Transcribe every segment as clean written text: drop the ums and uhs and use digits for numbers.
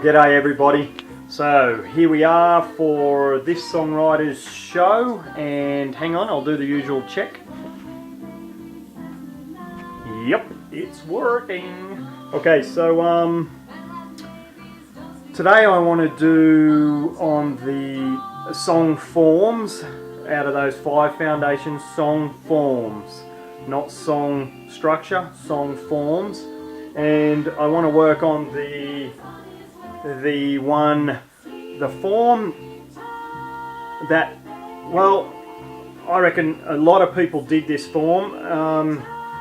G'day everybody. So here we are for this songwriters show, and hang on, I'll do the usual check. Yep, it's working. Okay, so today I want to do on the song forms. Out of those 5 foundations, song forms, not song structure, song forms. And I want to work on the form that, well, I reckon a lot of people did this form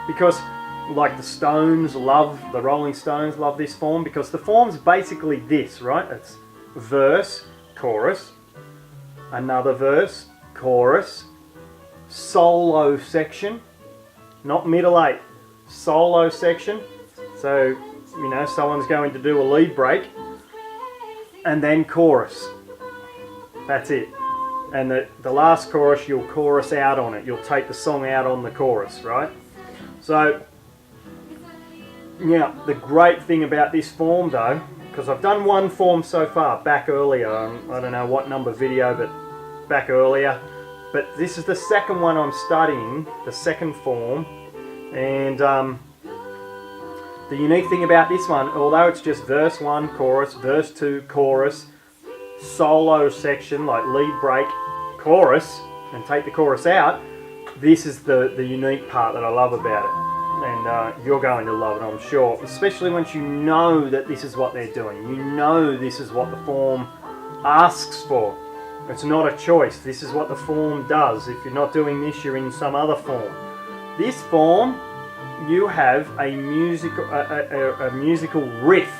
because, like the Stones the Rolling Stones love this form, because the form's basically this, right? It's verse, chorus, another verse, chorus, solo section, not middle 8, solo section. So, you know, someone's going to do a lead break, and then chorus. That's it. And the last chorus, you'll chorus out on it. You'll take the song out on the chorus, right? So, now, the great thing about this form though, because I've done one form so far, back earlier, I don't know what number video, but back earlier. But this is the second one I'm studying, the second form. And the unique thing about this one, although it's just verse 1, chorus, verse 2, chorus, solo section, like lead break, chorus, and take the chorus out, this is the unique part that I love about it. And you're going to love it, I'm sure. Especially once you know that this is what they're doing. You know this is what the form asks for. It's not a choice. This is what the form does. If you're not doing this, you're in some other form. This form, you have a musical riff,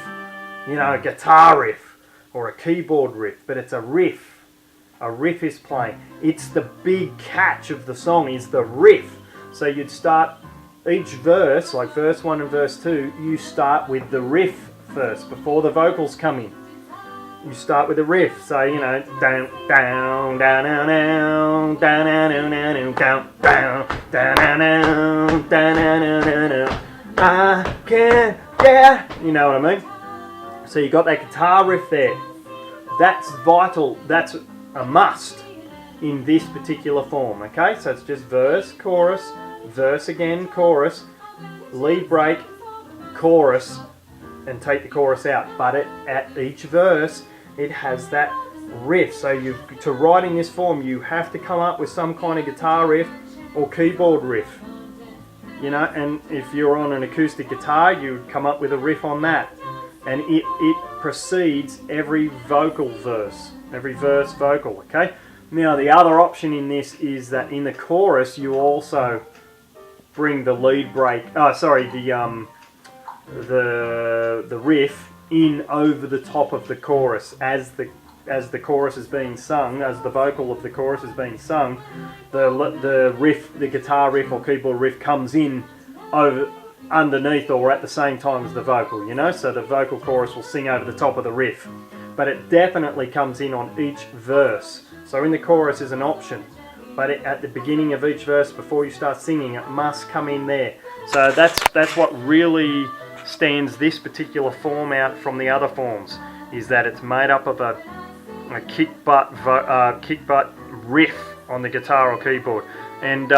you know, a guitar riff or a keyboard riff, but it's a riff. A riff is playing. It's the big catch of the song, is the riff. So you'd start each verse, like verse 1 and verse 2, you start with the riff first before the vocals come in. You start with the riff, so you know, down, down, down, down, down, down, down, down, down, down, down, down, down, down, I can, yeah, you know what I mean. So you got that guitar riff there. That's vital. That's a must in this particular form. Okay, so it's just verse, chorus, verse again, chorus, lead break, chorus, and take the chorus out. But at each verse, it has that riff. So to write in this form, you have to come up with some kind of guitar riff or keyboard riff. You know, and if you're on an acoustic guitar, you come up with a riff on that. And it precedes every vocal verse, every verse vocal, okay? Now the other option in this is that in the chorus, you also bring the lead break, the riff in over the top of the chorus as the chorus is being sung, as the vocal of the chorus is being sung, the riff, the guitar riff or keyboard riff comes in over underneath or at the same time as the vocal, you know, so the vocal chorus will sing over the top of the riff, but it definitely comes in on each verse. So in the chorus is an option, but at the beginning of each verse before you start singing, it must come in there. So that's what really stands this particular form out from the other forms, is that it's made up of a kick butt riff on the guitar or keyboard, and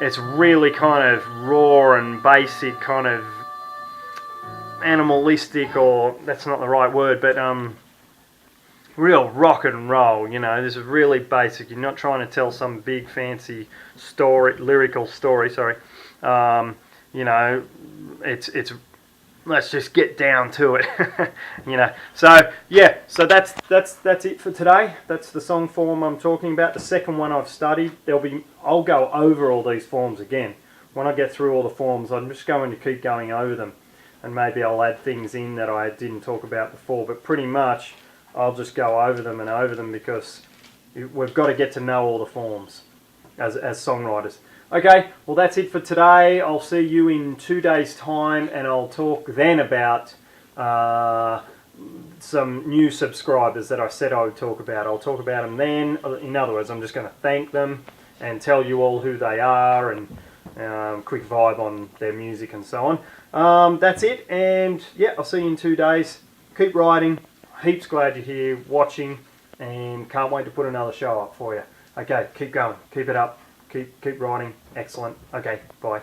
it's really kind of raw and basic, kind of animalistic, or that's not the right word, but real rock and roll. You know, this is really basic. You're not trying to tell some big fancy lyrical story. Sorry. You know, it's let's just get down to it. You know, so yeah, so that's it for today. That's the song form I'm talking about. The second one I've studied. I'll go over all these forms again when I get through all the forms. I'm just going to keep going over them, and maybe I'll add things in that I didn't talk about before, but pretty much I'll just go over them because we've got to get to know all the forms as songwriters. Okay, well that's it for today. I'll see you in 2 days' time, and I'll talk then about some new subscribers that I said I would talk about. I'll talk about them then. In other words, I'm just going to thank them and tell you all who they are, and quick vibe on their music and so on. That's it, and yeah, I'll see you in 2 days. keep writing. Heaps glad you're here watching, and can't wait to put another show up for you. Okay, keep going, keep it up, keep writing. Excellent. Okay, bye.